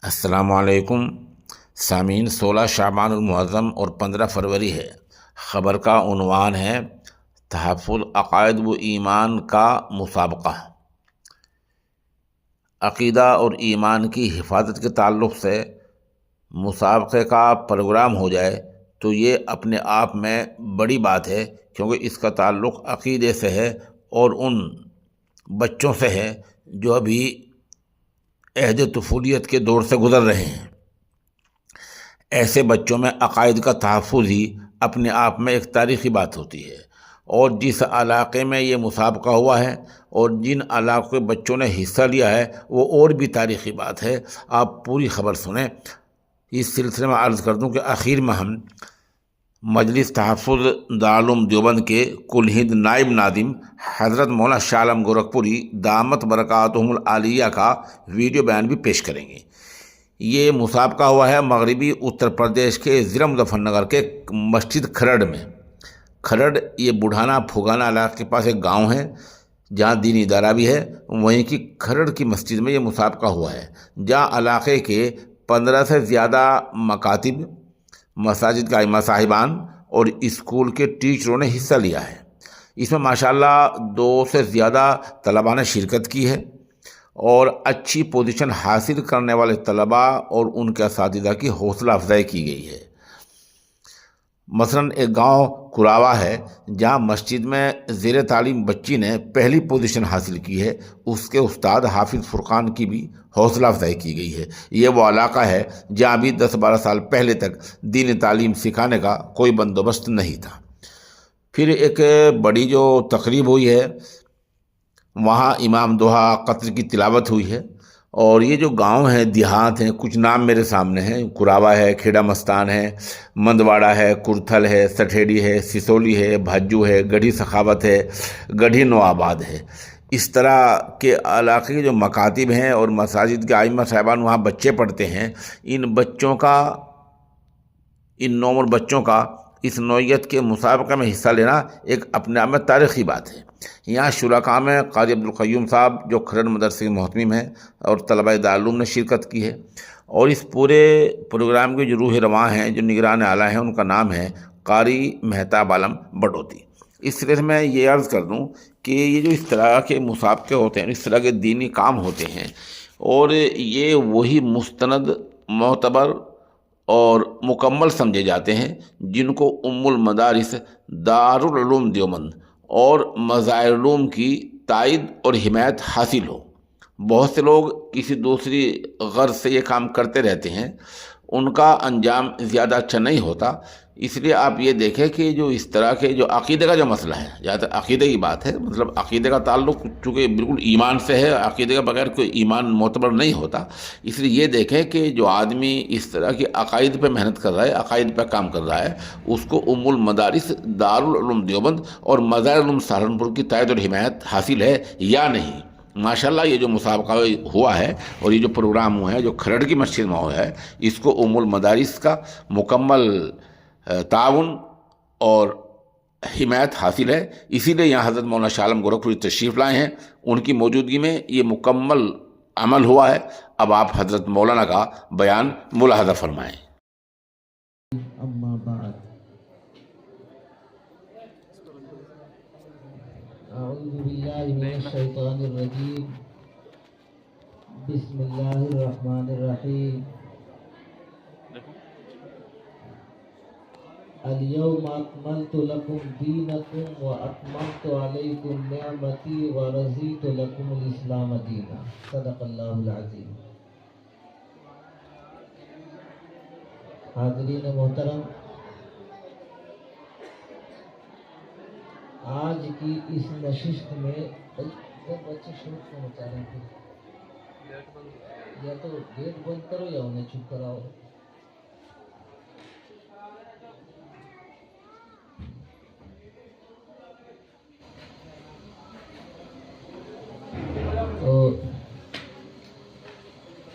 السلام علیکم سامعین، 16 شعبان المعظم اور 15 فروری ہے۔ خبر کا عنوان ہے تحفظ عقائد و ایمان کا مسابقہ۔ عقیدہ اور ایمان کی حفاظت کے تعلق سے مسابقے کا پروگرام ہو جائے تو یہ اپنے آپ میں بڑی بات ہے، کیونکہ اس کا تعلق عقیدے سے ہے اور ان بچوں سے ہے جو ابھی عہد طفولیت کے دور سے گزر رہے ہیں۔ ایسے بچوں میں عقائد کا تحفظ ہی اپنے آپ میں ایک تاریخی بات ہوتی ہے، اور جس علاقے میں یہ مسابقہ ہوا ہے اور جن علاقوں کے بچوں نے حصہ لیا ہے وہ اور بھی تاریخی بات ہے۔ آپ پوری خبر سنیں۔ اس سلسلے میں عرض کر دوں کہ اخیر میں ہم مجلس تحفظ دارالعلوم دیوبند کے کل ہند نائب ناظم حضرت مولانا شاہ عالم گورکھپوری دامت برکاتہم العالیہ کا ویڈیو بیان بھی پیش کریں گے۔ یہ مسابقہ ہوا ہے مغربی اتر پردیش کے ضلع مظفر نگر کے مسجد کھرڑ میں۔ کھرڑ یہ بڑھانا پھگانا علاقے کے پاس ایک گاؤں ہے جہاں دینی ادارہ بھی ہے، وہیں کی کھرڑ کی مسجد میں یہ مسابقہ ہوا ہے، جہاں علاقے کے 15 سے زیادہ مکاتب، مساجد کا ائمہ صاحبان اور اسکول کے ٹیچروں نے حصہ لیا ہے۔ اس میں ماشاءاللہ 2 سے زیادہ طلباء نے شرکت کی ہے، اور اچھی پوزیشن حاصل کرنے والے طلباء اور ان کے اساتذہ کی حوصلہ افزائی کی گئی ہے۔ مثلاً ایک گاؤں کراوا ہے جہاں مسجد میں زیر تعلیم بچی نے پہلی پوزیشن حاصل کی ہے، اس کے استاد حافظ فرقان کی بھی حوصلہ افزائی کی گئی ہے۔ یہ وہ علاقہ ہے جہاں بھی 10-12 سال پہلے تک دینی تعلیم سکھانے کا کوئی بندوبست نہیں تھا۔ پھر ایک بڑی جو تقریب ہوئی ہے، وہاں امام دوہا قطر کی تلاوت ہوئی ہے، اور یہ جو گاؤں ہیں، دیہات ہیں، کچھ نام میرے سامنے ہیں، کراوا ہے، کھیڑا مستان ہے، مندواڑا ہے، کرتھل ہے، سٹھیڑی ہے، سسولی ہے، بھاجو ہے، گڑھی سخاوت ہے، گڑھی نوآباد ہے۔ اس طرح کے علاقے کے جو مکاتب ہیں اور مساجد کے ائمہ صاحبان وہاں بچے پڑھتے ہیں، ان نومر بچوں کا اس نوعیت کے مسابقہ میں حصہ لینا ایک اپنے آپ میں تاریخی بات ہے۔ یہاں شرکاء میں قاری عبدالقیوم صاحب جو کھرڑ مدرسے کے محتمم ہیں اور طلباء دارالعلوم نے شرکت کی ہے، اور اس پورے پروگرام کے جو روح رواں ہیں، جو نگران اعلیٰ ہیں، ان کا نام ہے قاری مہتاب عالم بٹوتی۔ اس طرح سے میں یہ عرض کر دوں کہ یہ جو اس طرح کے مسابقے ہوتے ہیں، اس طرح کے دینی کام ہوتے ہیں، اور یہ وہی مستند، معتبر اور مکمل سمجھے جاتے ہیں جن کو المدارس دارالعلوم دیوبند اور مظاہر علوم کی تائید اور حمایت حاصل ہو۔ بہت سے لوگ کسی دوسری غرض سے یہ کام کرتے رہتے ہیں، ان کا انجام زیادہ اچھا نہیں ہوتا۔ اس لیے آپ یہ دیکھیں کہ جو اس طرح کے جو عقیدے کا جو مسئلہ ہے، جہاں تک عقیدے کی بات ہے، مطلب عقیدے کا تعلق چونکہ بالکل ایمان سے ہے، عقیدے کے بغیر کوئی ایمان معتبر نہیں ہوتا۔ اس لیے یہ دیکھیں کہ جو آدمی اس طرح کی عقائد پہ محنت کر رہا ہے، عقائد پہ کام کر رہا ہے، اس کو المدارس دارالعلوم دیوبند اور مظاہر علوم سہارنپور کی تائید اور حمایت حاصل ہے یا نہیں۔ ماشاءاللہ یہ جو مسابقہ ہوا ہے اور یہ جو پروگرام ہوا ہے جو کھرڑ کی مسجد میں ہوا ہے، اس کو المدارس کا مکمل تعاون اور حمایت حاصل ہے۔ اسی لیے یہاں حضرت مولانا شاہ عالم گورکھپوری تشریف لائے ہیں، ان کی موجودگی میں یہ مکمل عمل ہوا ہے۔ اب آپ حضرت مولانا کا بیان ملاحظہ فرمائیں۔ اما بعد، اعوذ باللہ من الشیطان الرجیم، بسم اللہ الرحمن الرحیم۔ اليوم اکملت لکم دینکم واتممت علیکم نعمتی ورضیت لکم الاسلام دینا۔ صدق اللہ العظیم۔ حاضرین محترم، آج کی اس نشست میں بچے شروع کو مچا رہے تھے، یا تو گیٹ بند کرو یا انہیں چپ کراؤ۔ تو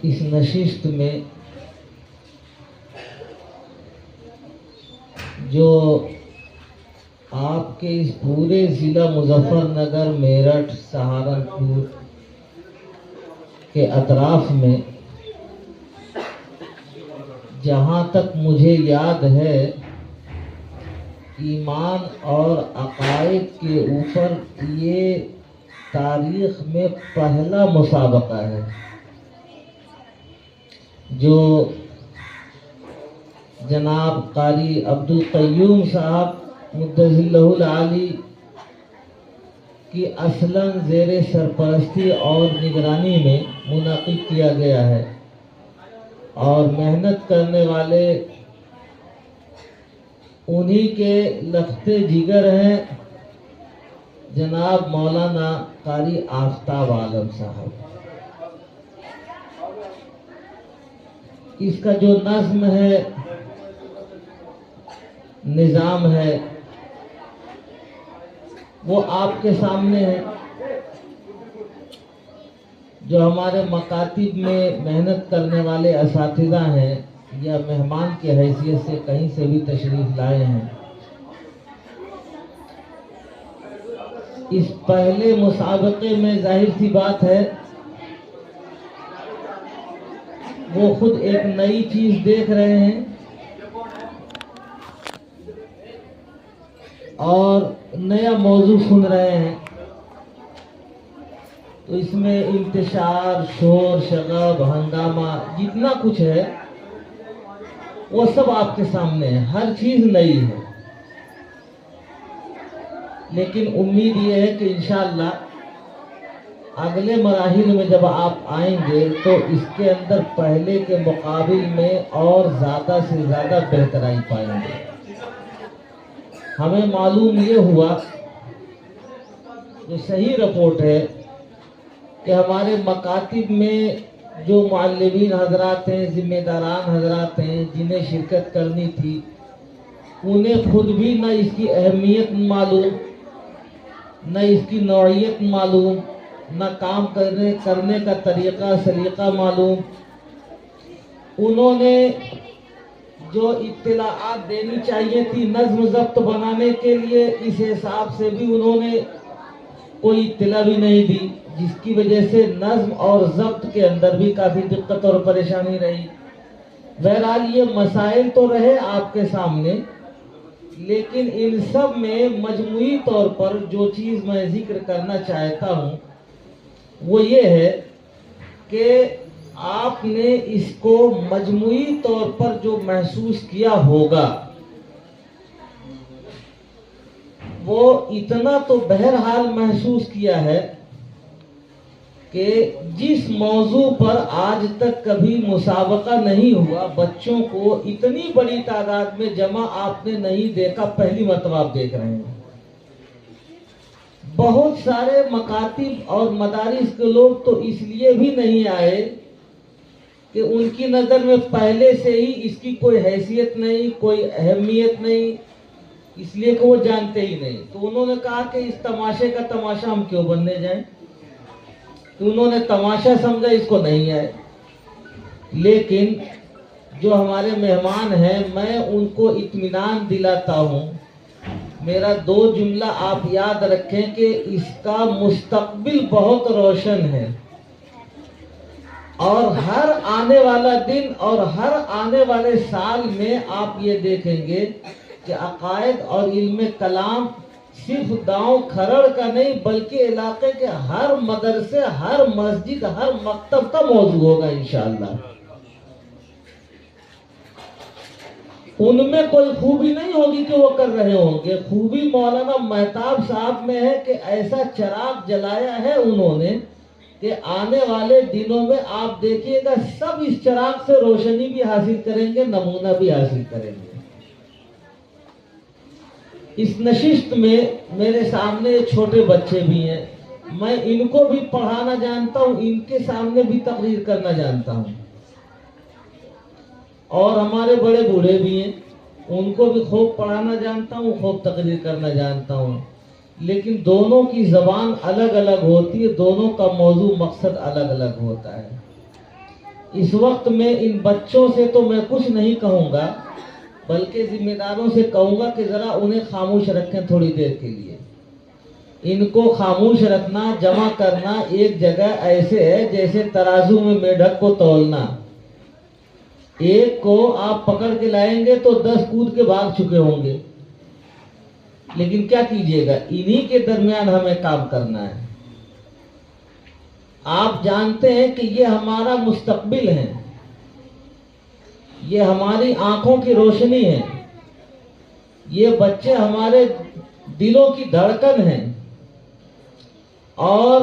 اس نشست میں جو آپ کے اس پورے ضلع مظفر نگر، میرٹھ، سہارنپور کے اطراف میں جہاں تک مجھے یاد ہے ایمان اور عقائد کے اوپر یہ تاریخ میں پہلا مسابقہ ہے جو جناب قاری عبدالقیوم صاحب مدثر اللہ العالی کی اصلاً زیر سرپرستی اور نگرانی میں منعقد کیا گیا ہے، اور محنت کرنے والے انہی کے لختے جگر ہیں جناب مولانا قاری آفتاب عالم صاحب۔ اس کا جو نظم ہے، نظام ہے، وہ آپ کے سامنے ہے۔ جو ہمارے مکاتب میں محنت کرنے والے اساتذہ ہیں یا مہمان کی حیثیت سے کہیں سے بھی تشریف لائے ہیں، اس پہلے مسابقے میں ظاہر سی بات ہے وہ خود ایک نئی چیز دیکھ رہے ہیں اور نیا موضوع سن رہے ہیں، تو اس میں انتشار، شور، شغب، ہنگامہ، جتنا کچھ ہے وہ سب آپ کے سامنے ہے، ہر چیز نئی ہے۔ لیکن امید یہ ہے کہ انشاءاللہ اگلے مراحل میں جب آپ آئیں گے تو اس کے اندر پہلے کے مقابل میں اور زیادہ سے زیادہ بہترائی پائیں گے۔ ہمیں معلوم یہ ہوا، جو صحیح رپورٹ ہے، کہ ہمارے مکاتب میں جو معلمین حضرات ہیں، ذمہ داران حضرات ہیں، جنہیں شرکت کرنی تھی، انہیں خود بھی نہ اس کی اہمیت معلوم، نہ اس کی نوعیت معلوم، نہ کام کرنے کا طریقہ سلیقہ معلوم۔ انہوں نے جو اطلاعات دینی چاہیے تھی نظم ضبط بنانے کے لیے، اس حساب سے بھی انہوں نے کوئی اطلاع بھی نہیں دی، جس کی وجہ سے نظم اور ضبط کے اندر بھی کافی دقت اور پریشانی رہی۔ بہرحال یہ مسائل تو رہے آپ کے سامنے، لیکن ان سب میں مجموعی طور پر جو چیز میں ذکر کرنا چاہتا ہوں وہ یہ ہے کہ آپ نے اس کو مجموعی طور پر جو محسوس کیا ہوگا وہ اتنا تو بہرحال محسوس کیا ہے کہ جس موضوع پر آج تک کبھی مسابقہ نہیں ہوا، بچوں کو اتنی بڑی تعداد میں جمع آپ نے نہیں دیکھا، پہلی مرتبہ آپ دیکھ رہے ہیں۔ بہت سارے مکاتب اور مدارس کے لوگ تو اس لیے بھی نہیں آئے کہ ان کی نظر میں پہلے سے ہی اس کی کوئی حیثیت نہیں، کوئی اہمیت نہیں، اس لیے کہ وہ جانتے ہی نہیں۔ تو انہوں نے کہا کہ اس تماشے کا تماشا ہم کیوں بننے جائیں، تو انہوں نے تماشا سمجھا، اس کو نہیں آئے۔ لیکن جو ہمارے مہمان ہیں، میں ان کو اطمینان دلاتا ہوں، میرا دو جملہ آپ یاد رکھیں کہ اس کا مستقبل بہت روشن ہے، اور ہر آنے والا دن اور ہر آنے والے سال میں آپ یہ دیکھیں گے کہ عقائد اور علم کلام صرف گاؤں کھرڑ کا نہیں بلکہ علاقے کے ہر مدرسے، ہر مسجد، ہر مکتب کا موضوع ہوگا انشاءاللہ۔ ان میں کوئی خوبی نہیں ہوگی کہ وہ کر رہے ہوں گے، خوبی مولانا مہتاب صاحب میں ہے کہ ایسا چراغ جلایا ہے انہوں نے کہ آنے والے دنوں میں آپ دیکھیے گا سب اس چراغ سے روشنی بھی حاصل کریں گے، نمونہ بھی حاصل کریں گے۔ اس نشست میں میرے سامنے چھوٹے بچے بھی ہیں، میں ان کو بھی پڑھانا جانتا ہوں، ان کے سامنے بھی تقریر کرنا جانتا ہوں، اور ہمارے بڑے بوڑھے بھی ہیں، ان کو بھی خوب پڑھانا جانتا ہوں، خوب تقریر کرنا جانتا ہوں۔ لیکن دونوں کی زبان الگ الگ ہوتی ہے، دونوں کا موضوع مقصد الگ الگ ہوتا ہے۔ اس وقت میں ان بچوں سے تو میں کچھ نہیں کہوں گا، بلکہ ذمہ داروں سے کہوں گا کہ ذرا انہیں خاموش رکھیں تھوڑی دیر کے لیے۔ ان کو خاموش رکھنا، جمع کرنا ایک جگہ ایسے ہے جیسے ترازو میں میڈک کو تولنا۔ ایک کو آپ پکڑ کے لائیں گے تو 10 کود کے بھاگ چکے ہوں گے، لیکن کیا کیجئے گا، انہی کے درمیان ہمیں کام کرنا ہے۔ آپ جانتے ہیں کہ یہ ہمارا مستقبل ہے، یہ ہماری آنکھوں کی روشنی ہے، یہ بچے ہمارے دلوں کی دھڑکن ہیں، اور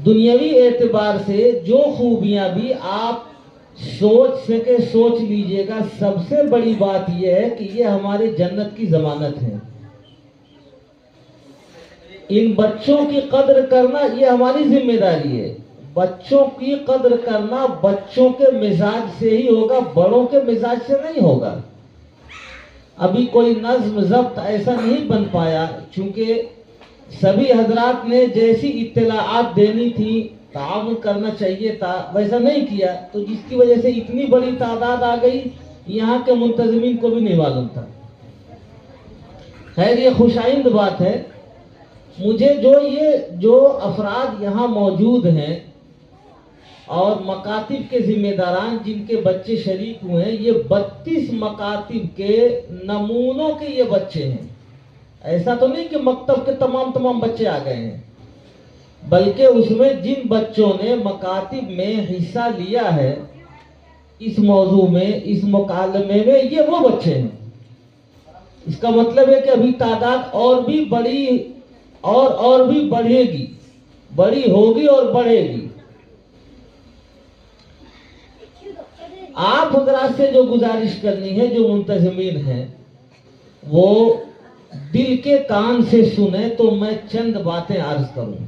دنیاوی اعتبار سے جو خوبیاں بھی آپ سوچ لیجئے گا، سب سے بڑی بات یہ ہے کہ یہ ہماری جنت کی ضمانت ہے۔ ان بچوں کی قدر کرنا یہ ہماری ذمہ داری ہے۔ بچوں کی قدر کرنا بچوں کے مزاج سے ہی ہوگا، بڑوں کے مزاج سے نہیں ہوگا۔ ابھی کوئی نظم ضبط ایسا نہیں بن پایا، چونکہ سبھی حضرات نے جیسی اطلاعات دینی تھی، تعاون کرنا چاہیے تھا، ویسا نہیں کیا، تو جس کی وجہ سے اتنی بڑی تعداد آ گئی، یہاں کے منتظمین کو بھی نہیں معلوم تھا۔ خیر، یہ خوش آئند بات ہے۔ مجھے جو افراد یہاں موجود ہیں اور مکاتب کے ذمہ داران جن کے بچے شریک ہوئے ہیں، یہ 32 مکاتب کے نمونوں کے یہ بچے ہیں۔ ایسا تو نہیں کہ مکتب کے تمام بچے آ گئے ہیں، بلکہ اس میں جن بچوں نے مکاتب میں حصہ لیا ہے اس موضوع میں، اس مکالمے میں، یہ وہ بچے ہیں۔ اس کا مطلب ہے کہ ابھی تعداد اور بھی بڑی اور بھی بڑھے گی، بڑی ہوگی اور بڑھے گی۔ آپ حضرات سے جو گزارش کرنی ہے، جو منتظمین ہیں، وہ دل کے کان سے سنیں تو میں چند باتیں عرض کروں۔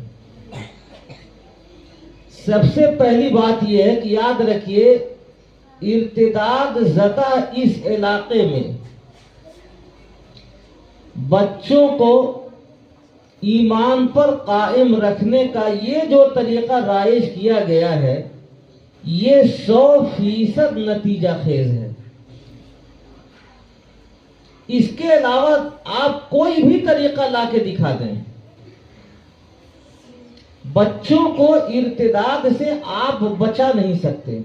سب سے پہلی بات یہ ہے کہ یاد رکھیے، ارتداد زدہ اس علاقے میں بچوں کو ایمان پر قائم رکھنے کا یہ جو طریقہ رائج کیا گیا ہے، یہ 100% نتیجہ خیز ہے۔ اس کے علاوہ آپ کوئی بھی طریقہ لا کے دکھا دیں، بچوں کو ارتداد سے آپ بچا نہیں سکتے۔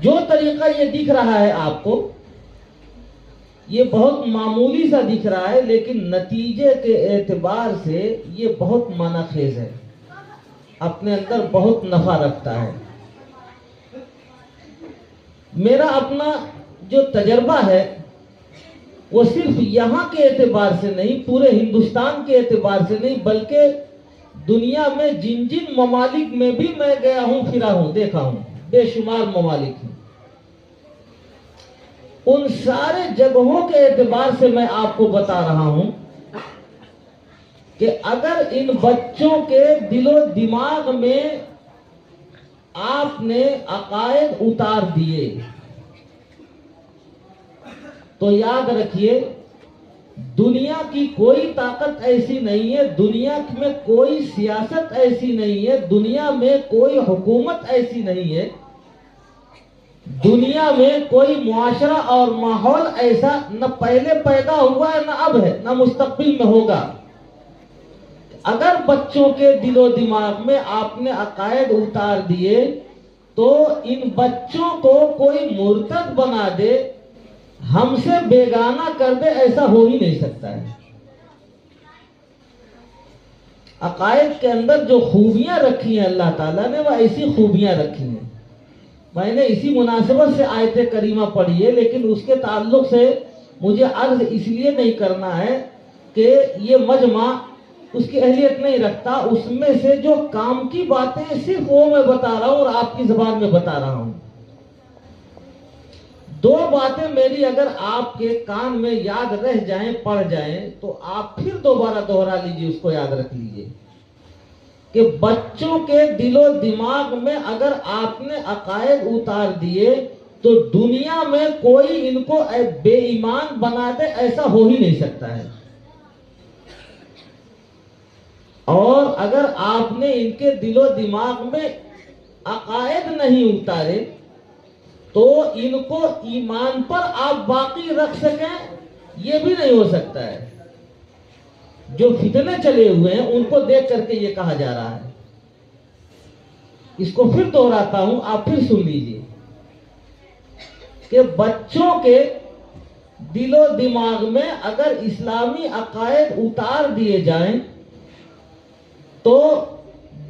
جو طریقہ یہ دکھ رہا ہے آپ کو، یہ بہت معمولی سا دکھ رہا ہے، لیکن نتیجے کے اعتبار سے یہ بہت معنی خیز ہے، اپنے اندر بہت نفع رکھتا ہے۔ میرا اپنا جو تجربہ ہے وہ صرف یہاں کے اعتبار سے نہیں، پورے ہندوستان کے اعتبار سے نہیں، بلکہ دنیا میں جن جن ممالک میں بھی میں گیا ہوں، پھرا ہوں، دیکھا ہوں، بے شمار ممالک ہیں، ان سارے جگہوں کے اعتبار سے میں آپ کو بتا رہا ہوں کہ اگر ان بچوں کے دل و دماغ میں آپ نے عقائد اتار دیے تو یاد رکھیے، دنیا کی کوئی طاقت ایسی نہیں ہے، دنیا میں کوئی سیاست ایسی نہیں ہے، دنیا میں کوئی حکومت ایسی نہیں ہے، دنیا میں کوئی معاشرہ اور ماحول ایسا نہ پہلے پیدا ہوا ہے، نہ اب ہے، نہ مستقبل میں ہوگا۔ اگر بچوں کے دل و دماغ میں آپ نے عقائد اتار دیے تو ان بچوں کو کوئی مرتد بنا دے، ہم سے بیگانہ کر دے، ایسا ہو ہی نہیں سکتا ہے۔ عقائد کے اندر جو خوبیاں رکھی ہیں اللہ تعالیٰ نے، وہ ایسی خوبیاں رکھی ہیں۔ میں نے اسی مناسبت سے آیت کریمہ پڑھی ہے، لیکن اس کے تعلق سے مجھے عرض اس لیے نہیں کرنا ہے کہ یہ مجمع اس کی اہلیت نہیں رکھتا، اس میں سے جو کام کی باتیں صرف وہ میں بتا رہا ہوں اور آپ کی زبان میں بتا رہا ہوں۔ دو باتیں میری اگر آپ کے کان میں یاد رہ جائیں، پڑ جائیں، تو آپ پھر دوبارہ دوہرا لیجئے، اس کو یاد رکھ لیجئے کہ بچوں کے دل و دماغ میں اگر آپ نے عقائد اتار دیے تو دنیا میں کوئی ان کو بے ایمان بنا دے، ایسا ہو ہی نہیں سکتا ہے۔ اور اگر آپ نے ان کے دل و دماغ میں عقائد نہیں اتارے تو ان کو ایمان پر آپ باقی رکھ سکیں، یہ بھی نہیں ہو سکتا ہے۔ جو فتنے چلے ہوئے ہیں ان کو دیکھ کر کے یہ کہا جا رہا ہے۔ اس کو پھر دہراتا ہوں، آپ پھر سن لیجئے کہ بچوں کے دل و دماغ میں اگر اسلامی عقائد اتار دیے جائیں تو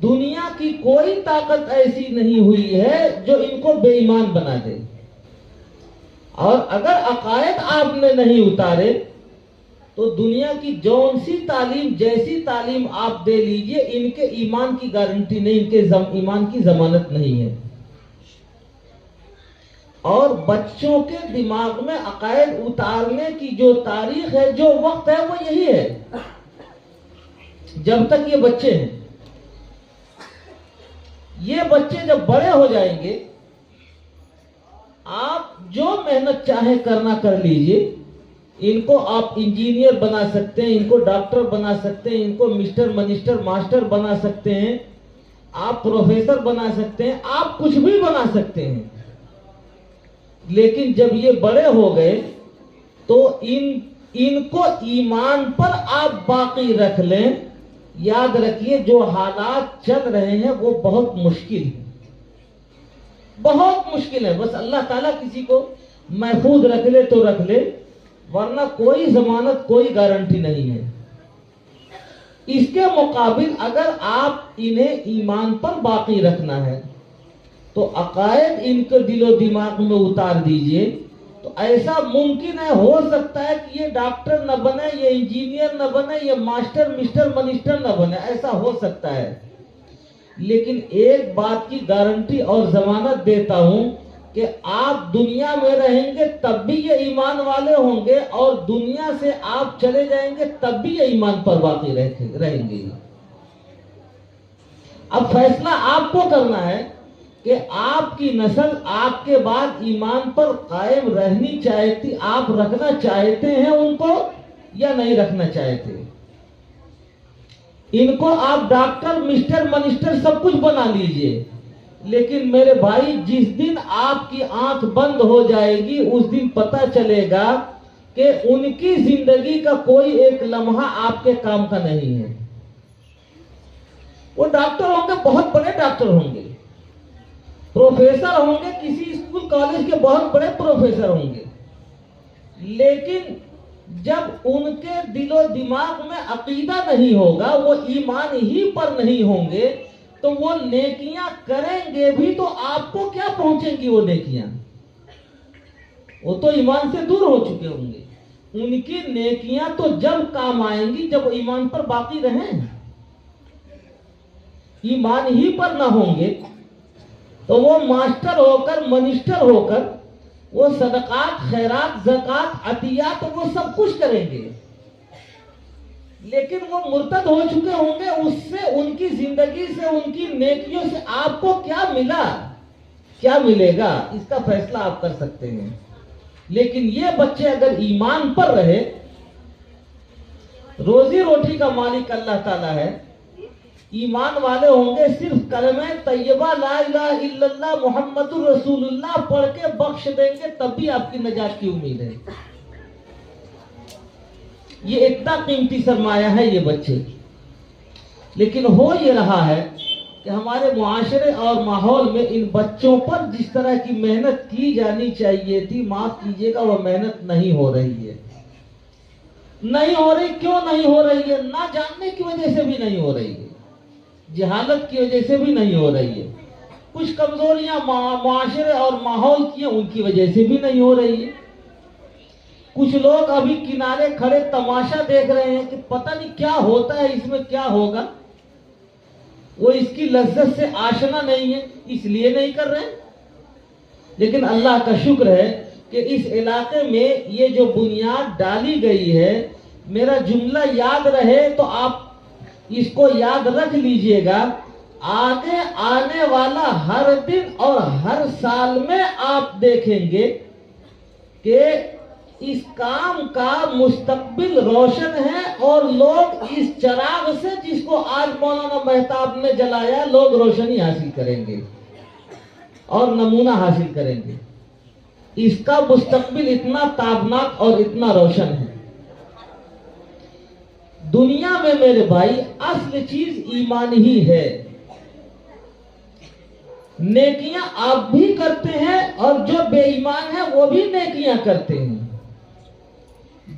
دنیا کی کوئی طاقت ایسی نہیں ہوئی ہے جو ان کو بے ایمان بنا دے. اور اگر عقائد آپ نے نہیں اتارے تو دنیا کی جون سی تعلیم جیسی تعلیم آپ دے لیجئے ان کے ایمان کی گارنٹی نہیں, ان کے ایمان کی ضمانت نہیں ہے. اور بچوں کے دماغ میں عقائد اتارنے کی جو تاریخ ہے, جو وقت ہے, وہ یہی ہے جب تک یہ بچے ہیں. یہ بچے جب بڑے ہو جائیں گے, آپ جو محنت چاہے کرنا کر لیجئے. ان کو آپ انجینئر بنا سکتے ہیں, ان کو ڈاکٹر بنا سکتے ہیں, ان کو مسٹر منسٹر ماسٹر بنا سکتے ہیں, آپ پروفیسر بنا سکتے ہیں, آپ کچھ بھی بنا سکتے ہیں. لیکن جب یہ بڑے ہو گئے تو ان کو ایمان پر آپ باقی رکھ لیں. یاد رکھیے جو حالات چل رہے ہیں وہ بہت مشکل ہے, بہت مشکل ہے. بس اللہ تعالیٰ کسی کو محفوظ رکھ لے تو رکھ لے, ورنہ کوئی ضمانت, کوئی گارنٹی نہیں ہے. اس کے مقابل اگر آپ انہیں ایمان پر باقی رکھنا ہے تو عقائد ان کے دل و دماغ میں اتار دیجئے. تو ایسا ممکن ہے, ہو سکتا ہے کہ یہ ڈاکٹر نہ بنے, یہ انجینئر نہ بنے, یہ ماسٹر مسٹر منسٹر نہ بنے, ایسا ہو سکتا ہے. لیکن ایک بات کی گارنٹی اور ضمانت دیتا ہوں کہ آپ دنیا میں رہیں گے تب بھی یہ ایمان والے ہوں گے, اور دنیا سے آپ چلے جائیں گے تب بھی یہ ایمان پر باقی رہیں گے. اب فیصلہ آپ کو کرنا ہے کہ آپ کی نسل آپ کے بعد ایمان پر قائم رہنی چاہتی, آپ رکھنا چاہتے ہیں ان کو یا نہیں رکھنا چاہتے. ان کو آپ ڈاکٹر مسٹر منسٹر سب کچھ بنا لیجئے, لیکن میرے بھائی جس دن آپ کی آنکھ بند ہو جائے گی اس دن پتہ چلے گا کہ ان کی زندگی کا کوئی ایک لمحہ آپ کے کام کا نہیں ہے. وہ ڈاکٹر ہوں گے, بہت بڑے ڈاکٹر ہوں گے, پروفیسر ہوں گے, کسی اسکول کالج کے بہت بڑے پروفیسر ہوں گے, لیکن جب ان کے دل و دماغ میں عقیدہ نہیں ہوگا, وہ ایمان ہی پر نہیں ہوں گے, تو وہ نیکیاں کریں گے بھی تو آپ کو کیا پہنچیں گی وہ نیکیاں؟ وہ تو ایمان سے دور ہو چکے ہوں گے. ان کی نیکیاں تو جب کام آئیں گی جب ایمان پر باقی رہیں. ایمان ہی پر نہ ہوں گے تو وہ ماسٹر ہو کر, منسٹر ہو کر, وہ صدقات, خیرات, زکات, عطیات وہ سب کچھ کریں گے, لیکن وہ مرتد ہو چکے ہوں گے. اس سے, ان کی زندگی سے, ان کی نیکیوں سے آپ کو کیا ملا, کیا ملے گا, اس کا فیصلہ آپ کر سکتے ہیں. لیکن یہ بچے اگر ایمان پر رہے, روزی روٹی کا مالک اللہ تعالیٰ ہے, ایمان والے ہوں گے, صرف کلمہ طیبہ لا الہ الا اللہ محمد الرسول اللہ پڑھ کے بخش دیں گے تب بھی آپ کی نجات کی امید ہے. یہ اتنا قیمتی سرمایہ ہے یہ بچے. لیکن ہو یہ رہا ہے کہ ہمارے معاشرے اور ماحول میں ان بچوں پر جس طرح کی محنت کی جانی چاہیے تھی, معاف کیجیے گا, وہ محنت نہیں ہو رہی ہے. نہیں ہو رہی. کیوں نہیں ہو رہی ہے؟ نہ جاننے کی وجہ سے بھی نہیں ہو رہی ہے, جہالت کی وجہ سے بھی نہیں ہو رہی ہے, کچھ کمزوریاں معاشرے اور ماحول کی ہیں ان کی وجہ سے بھی نہیں ہو رہی ہے. کچھ لوگ ابھی کنارے کھڑے تماشا دیکھ رہے ہیں کہ پتہ نہیں کیا ہوتا ہے, اس میں کیا ہوگا. وہ اس کی لذت سے آشنا نہیں ہے, اس لیے نہیں کر رہے. لیکن اللہ کا شکر ہے کہ اس علاقے میں یہ جو بنیاد ڈالی گئی ہے, میرا جملہ یاد رہے تو آپ اس کو یاد رکھ لیجئے گا. آگے آنے والا ہر دن اور ہر سال میں آپ دیکھیں گے کہ اس کام کا مستقبل روشن ہے, اور لوگ اس چراغ سے جس کو آج مولانا مہتاب نے جلایا, لوگ روشنی حاصل کریں گے اور نمونہ حاصل کریں گے. اس کا مستقبل اتنا تابناک اور اتنا روشن ہے. دنیا میں میرے بھائی اصل چیز ایمان ہی ہے. نیکیاں آپ بھی کرتے ہیں اور جو بے ایمان ہیں وہ بھی نیکیاں کرتے ہیں.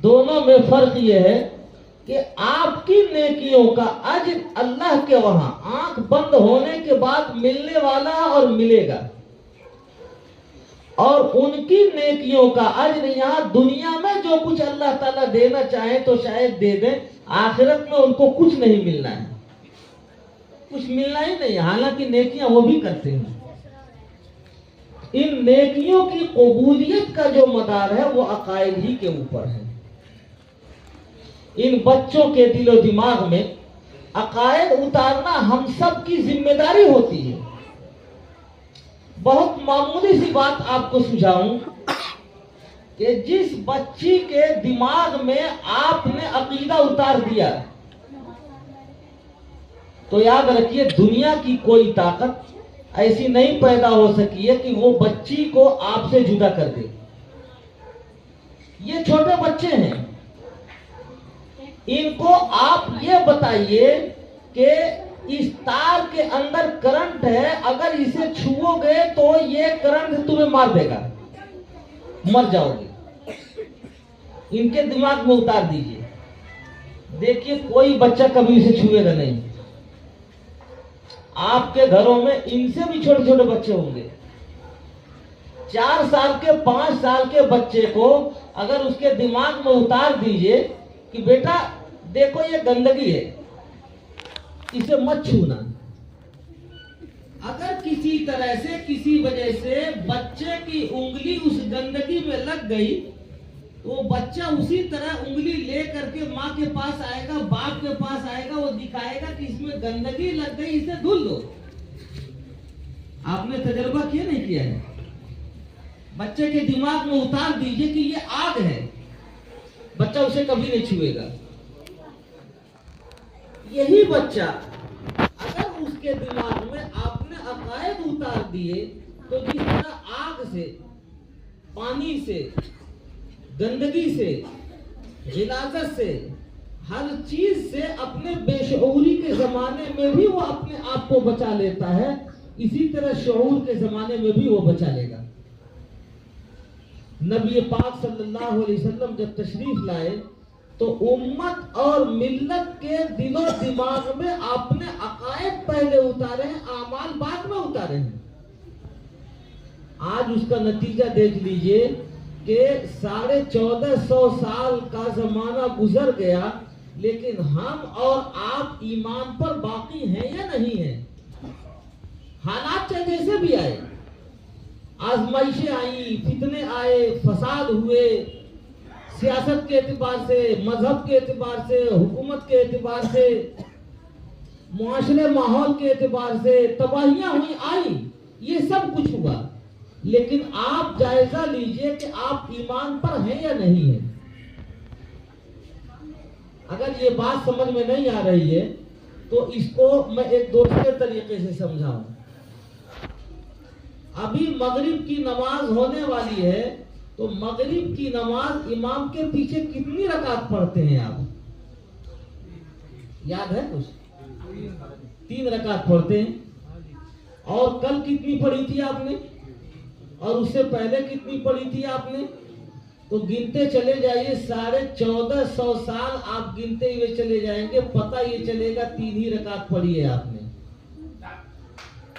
دونوں میں فرق یہ ہے کہ آپ کی نیکیوں کا اجر اللہ کے وہاں آنکھ بند ہونے کے بعد ملنے والا اور ملے گا، اور ان کی نیکیوں کا اجر یہاں دنیا میں جو کچھ اللہ تعالیٰ دینا چاہیں تو شاید دے دیں، آخرت میں ان کو کچھ نہیں ملنا ہے، کچھ ملنا ہی نہیں، حالانکہ نیکیاں وہ بھی کرتے ہیں. ان نیکیوں کی قبولیت کا جو مدار ہے وہ عقائد ہی کے اوپر ہے. ان بچوں کے دل و دماغ میں عقائد اتارنا ہم سب کی ذمہ داری ہوتی ہے. بہت معمولی سی بات آپ کو سمجھاؤں کہ جس بچی کے دماغ میں آپ نے عقیدہ اتار دیا تو یاد رکھیے دنیا کی کوئی طاقت ایسی نہیں پیدا ہو سکی ہے کہ وہ بچی کو آپ سے جدا کر دے. یہ چھوٹے بچے ہیں، ان کو آپ یہ بتائیے کہ اس تار کے اندر کرنٹ ہے، اگر اسے چھو گے تو یہ کرنٹ تمہیں مار دے گا، مر جاؤ گے. ان کے دماغ میں اتار دیجئے، دیکھیے کوئی بچہ کبھی اسے چھوئے گا نہیں. آپ کے گھروں میں ان سے بھی چھوٹے چھوٹے بچے ہوں گے. 4 سال کے 5 سال کے بچے کو اگر اس کے دماغ میں اتار دیجئے کہ بیٹا دیکھو یہ گندگی ہے، اسے مت چھونا، اگر کسی طرح سے کسی وجہ سے بچے کی انگلی اس گندگی میں لگ گئی تو وہ بچہ اسی طرح انگلی لے کر کے ماں کے پاس آئے گا، باپ کے پاس آئے گا، وہ دکھائے گا کہ اس میں گندگی لگ گئی، اسے دھل دو. آپ نے تجربہ کیا نہیں کیا ہے؟ بچے کے دماغ میں اتار دیجئے کہ یہ آگ ہے، بچہ اسے کبھی نہیں چھوئے گا. یہی بچہ اگر اس کے دماغ میں آپ نے عقائد اتار دیے تو جس طرح آگ سے، پانی سے، گندگی سے، غلاظت سے، ہر چیز سے اپنے بے شعوری کے زمانے میں بھی وہ اپنے آپ کو بچا لیتا ہے، اسی طرح شعور کے زمانے میں بھی وہ بچا لے گا. نبی پاک صلی اللہ علیہ وسلم جب تشریف لائے تو امت اور ملت کے دل و دماغ میں آپ نے عقائد پہلے اتارے ہیں، اعمال بعد میں اتارے ہیں. آج اس کا نتیجہ دیکھ لیجئے کہ 1450 سال کا زمانہ گزر گیا، لیکن ہم اور آپ ایمان پر باقی ہیں یا نہیں ہیں؟ حالات چاہے جیسے بھی آئے، آزمائشیں آئیں، فتنے آئے، فساد ہوئے، سیاست کے اعتبار سے، مذہب کے اعتبار سے، حکومت کے اعتبار سے، معاشرے ماحول کے اعتبار سے تباہیاں ہوئی، آئیں، یہ سب کچھ ہوا، لیکن آپ جائزہ لیجئے کہ آپ ایمان پر ہیں یا نہیں ہیں. اگر یہ بات سمجھ میں نہیں آ رہی ہے تو اس کو میں ایک دوسرے طریقے سے سمجھاؤں. ابھی مغرب کی نماز ہونے والی ہے تو مغرب کی نماز امام کے پیچھے کتنی رکعت پڑھتے ہیں آپ؟ یاد ہے کچھ؟ 3 رکعت پڑھتے ہیں. اور کل کتنی پڑھی تھی آپ نے؟ اور اس سے پہلے کتنی پڑھی تھی آپ نے؟ تو گنتے چلے جائیے، 1450 سال آپ گنتے ہوئے چلے جائیں گے، پتہ یہ چلے گا 3 ہی رکعت پڑھی ہے آپ نے.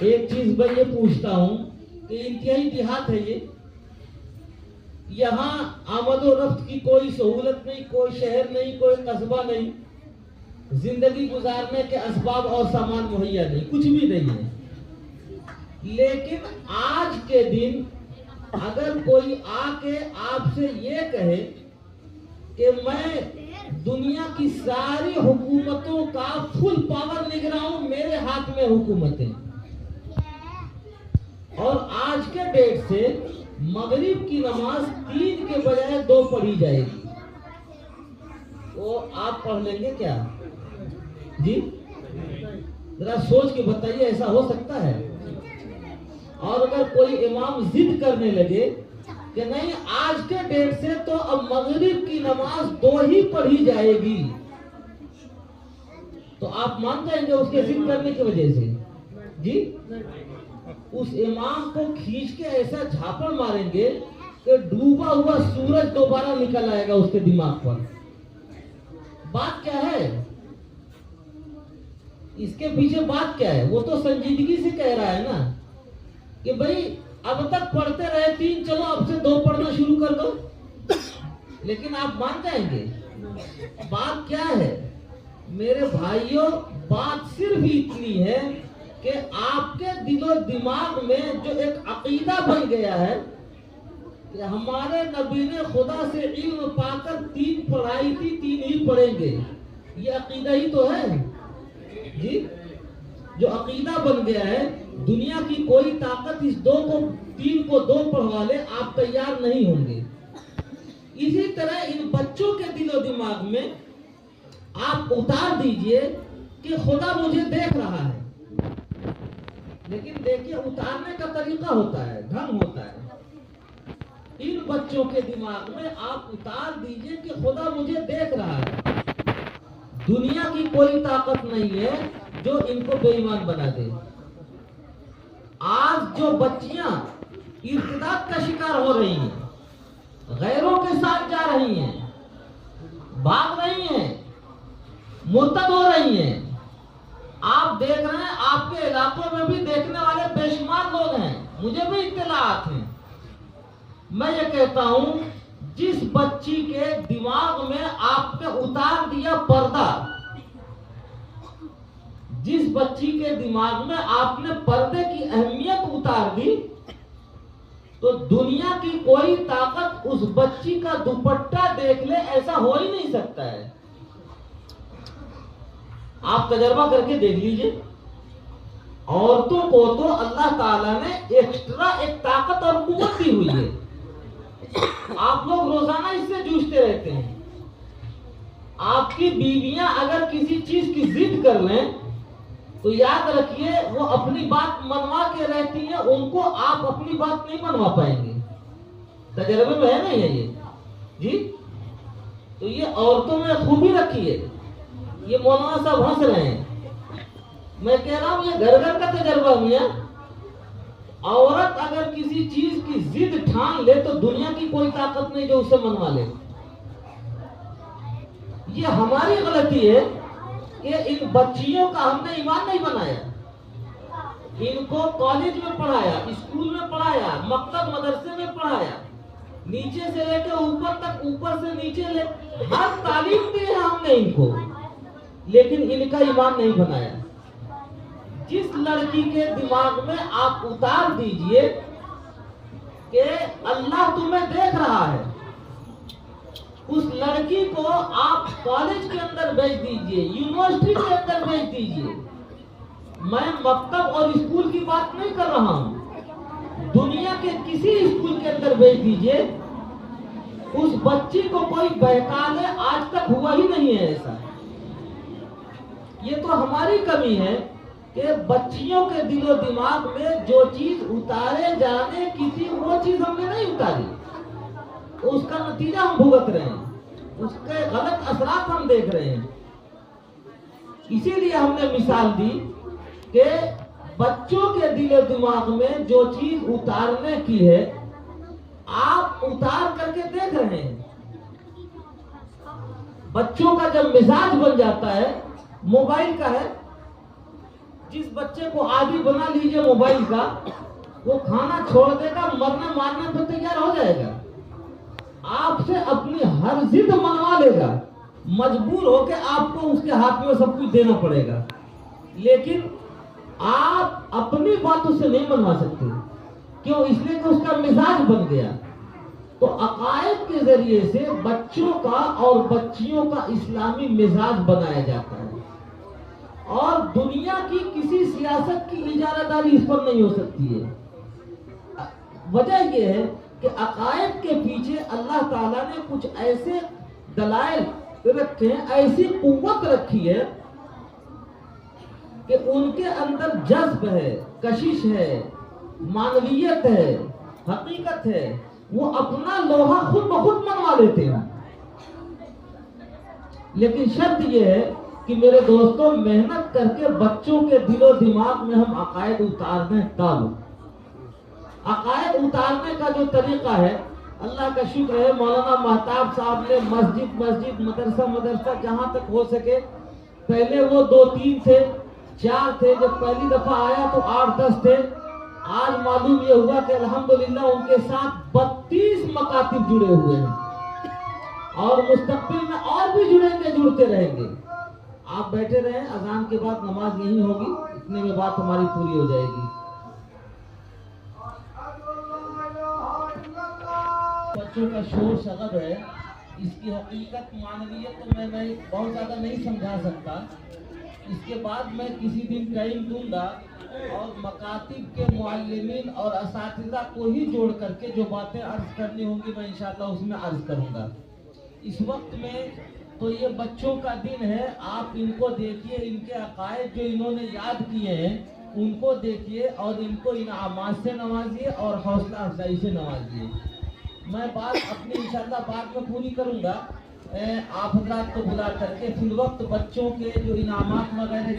ایک چیز میں یہ پوچھتا ہوں کہ انتہائی دیہات ہے یہ، یہاں آمد و رفت کی کوئی سہولت نہیں، کوئی شہر نہیں، کوئی قصبہ نہیں، زندگی گزارنے کے اسباب اور سامان مہیا نہیں، کچھ بھی نہیں ہے. لیکن آج کے دن اگر کوئی آ کے آپ سے یہ کہے کہ میں دنیا کی ساری حکومتوں کا فل پاور نگراں ہوں، میرے ہاتھ میں حکومتیں، اور آج کے ڈیٹ سے مغرب کی نماز 3 کے بجائے 2 پڑھی جائے گی، وہ آپ پڑھ لیں گے کیا؟ جی ذرا سوچ کے بتائیے، ایسا ہو سکتا ہے؟ اور اگر کوئی امام ضد کرنے لگے کہ نہیں آج کے ڈیٹ سے تو اب مغرب کی نماز 2 ہی پڑھی جائے گی، تو آپ مان جائیں گے اس کے ضد کرنے کی وجہ سے؟ جی اس امام کو کھینچ کے ایسا جھاپڑ ماریں گے کہ ڈوبا ہوا سورج دوبارہ نکل آئے گا اس کے دماغ پر. بات کیا ہے اس کے پیچھے؟ بات کیا ہے؟ وہ تو سنجیدگی سے کہہ رہا ہے نا کہ بھائی اب تک پڑھتے رہے 3، چلو اب سے 2 پڑھنا شروع کر دو. لیکن آپ مان جائیں گے بات کیا ہے؟ میرے بھائیوں، بات صرف اتنی ہے کہ آپ کے دل و دماغ میں جو ایک عقیدہ بن گیا ہے کہ ہمارے نبی نے خدا سے علم پا کر 3 پڑھائی تھی، 3 ہی پڑھیں گے، یہ عقیدہ ہی تو ہے جی. جو عقیدہ بن گیا ہے، دنیا کی کوئی طاقت اس 3 کو 2 پڑھوا لے، آپ تیار نہیں ہوں گے. اسی طرح ان بچوں کے دل و دماغ میں آپ اتار دیجئے کہ خدا مجھے دیکھ رہا ہے. لیکن دیکھیے اتارنے کا طریقہ ہوتا ہے، ڈھنگ ہوتا ہے. ان بچوں کے دماغ میں آپ اتار دیجئے کہ خدا مجھے دیکھ رہا ہے. دنیا کی کوئی طاقت نہیں ہے جو ان کو بے ایمان بنا دے. آج جو بچیاں ارتداد کا شکار ہو رہی ہیں، غیروں کے ساتھ جا رہی ہیں، بھاگ رہی ہیں، مرتد ہو رہی ہیں، آپ دیکھ رہے ہیں. آپ کے علاقوں میں بھی دیکھنے والے بے شمار لوگ ہیں، مجھے بھی اطلاعات ہیں. میں یہ کہتا ہوں جس بچی کے دماغ میں آپ نے اتار دیا پردہ، جس بچی کے دماغ میں آپ نے پردے کی اہمیت اتار دی، تو دنیا کی کوئی طاقت اس بچی کا دوپٹہ دیکھ لے ایسا ہو ہی نہیں سکتا ہے. آپ تجربہ کر کے دیکھ لیجئے. عورتوں کو تو اللہ تعالیٰ نے ایکسٹرا ایک طاقت اور قوت دی ہوئی ہے. آپ لوگ روزانہ اس سے جوجھتے رہتے ہیں. آپ کی بیویاں اگر کسی چیز کی ضد کر لیں تو یاد رکھیے وہ اپنی بات منوا کے رہتی ہیں، ان کو آپ اپنی بات نہیں منوا پائیں گے. تجربے میں ہے نہیں ہے یہ جی. تو یہ عورتوں میں خوبی رکھی ہے. یہ مولانا صاحب ہنس رہے ہیں، میں کہہ رہا ہوں یہ گھر گھر کا تجربہ میاں. عورت اگر کسی چیز کی ضد ٹھان لے تو دنیا کی کوئی طاقت نہیں جو اسے منوا لے. یہ ہماری غلطی ہے کہ ان بچیوں کا ہم نے ایمان نہیں بنایا. ان کو کالج میں پڑھایا، اسکول میں پڑھایا، مکتب مدرسے میں پڑھایا، نیچے سے لے کے اوپر تک، اوپر سے نیچے لے ہر تعلیم دی ہے ہم نے ان کو، لیکن ان کا ایمان نہیں بنایا. جس لڑکی کے دماغ میں آپ اتار دیجئے کہ اللہ تمہیں دیکھ رہا ہے، اس لڑکی کو آپ کالج کے اندر بھیج دیجئے، یونیورسٹی کے اندر بھیج دیجئے. میں مکتب اور اسکول کی بات نہیں کر رہا ہوں، دنیا کے کسی اسکول کے اندر بھیج دیجئے، اس بچی کو کوئی بہکا لے، آج تک ہوا ہی نہیں ہے ایسا. یہ تو ہماری کمی ہے کہ بچیوں کے دل و دماغ میں جو چیز اتارے جانے کی تھی وہ چیز ہم نے نہیں اتاری. اس کا نتیجہ ہم بھگت رہے ہیں، اس کے غلط اثرات ہم دیکھ رہے ہیں. اسی لیے ہم نے مثال دی کہ بچوں کے دل و دماغ میں جو چیز اتارنے کی ہے آپ اتار کر کے دیکھ رہے ہیں. بچوں کا جب مزاج بن جاتا ہے موبائل کا ہے، جس بچے کو عادی بنا لیجئے موبائل کا، وہ کھانا چھوڑ دے گا، مرنے مارنے پر تیار ہو جائے گا، آپ سے اپنی ہر ضد منوا لے گا، مجبور ہو کے آپ کو اس کے ہاتھ میں سب کچھ دینا پڑے گا. لیکن آپ اپنی بات اس سے نہیں منوا سکتے. کیوں؟ اس لیے کہ اس کا مزاج بن گیا. تو عقائد کے ذریعے سے بچوں کا اور بچیوں کا اسلامی مزاج بنایا جاتا ہے، اور دنیا کی کسی سیاست کی اجارہ داری اس پر نہیں ہو سکتی ہے. وجہ یہ ہے کہ عقائد کے پیچھے اللہ تعالیٰ نے کچھ ایسے دلائل رکھے ہیں، ایسی قوت رکھی ہے کہ ان کے اندر جذب ہے، کشش ہے، معنویت ہے، حقیقت ہے. وہ اپنا لوہا خود بخود منوا لیتے ہیں. لیکن شرط یہ ہے کہ میرے دوستوں محنت کر کے بچوں کے دل و دماغ میں ہم عقائد اتارنے ڈالو. عقائد اتارنے کا جو طریقہ ہے، اللہ کا شکر ہے مولانا مہتاب صاحب نے مسجد مدرسہ جہاں تک ہو سکے، پہلے وہ 2-3 تھے، 4 تھے، جب پہلی دفعہ آیا تو 8-10 تھے، آج معلوم یہ ہوا کہ الحمدللہ ان کے ساتھ 32 مکاتب جڑے ہوئے ہیں، اور مستقبل میں اور بھی جڑتے رہیں گے۔ آپ بیٹھے رہیں، اذان کے بعد نماز یہی ہوگی، اتنے میں بات ہماری پوری ہو جائے گی۔ بچوں کا شور شغب ہے، اس کی حقیقت معنویت تو میں بہت زیادہ نہیں سمجھا سکتا، اس کے بعد میں کسی دن ٹائم دوں گا اور مکاتب کے معلمین اور اساتذہ کو ہی جوڑ کر کے جو باتیں عرض کرنی ہوں گی میں انشاءاللہ اس میں عرض کروں گا۔ اس وقت میں تو یہ بچوں کا دن ہے، آپ ان کو دیکھیے، ان کے عقائد جو انہوں نے یاد کیے ہیں ان کو دیکھیے اور ان کو انعامات سے نوازیے اور حوصلہ افزائی سے نوازیے۔ میں بات اپنی انشاءاللہ بعد میں پوری کروں گا، آپ حضرات کو بلا کر کے فی الوقت بچوں کے جو انعامات وغیرہ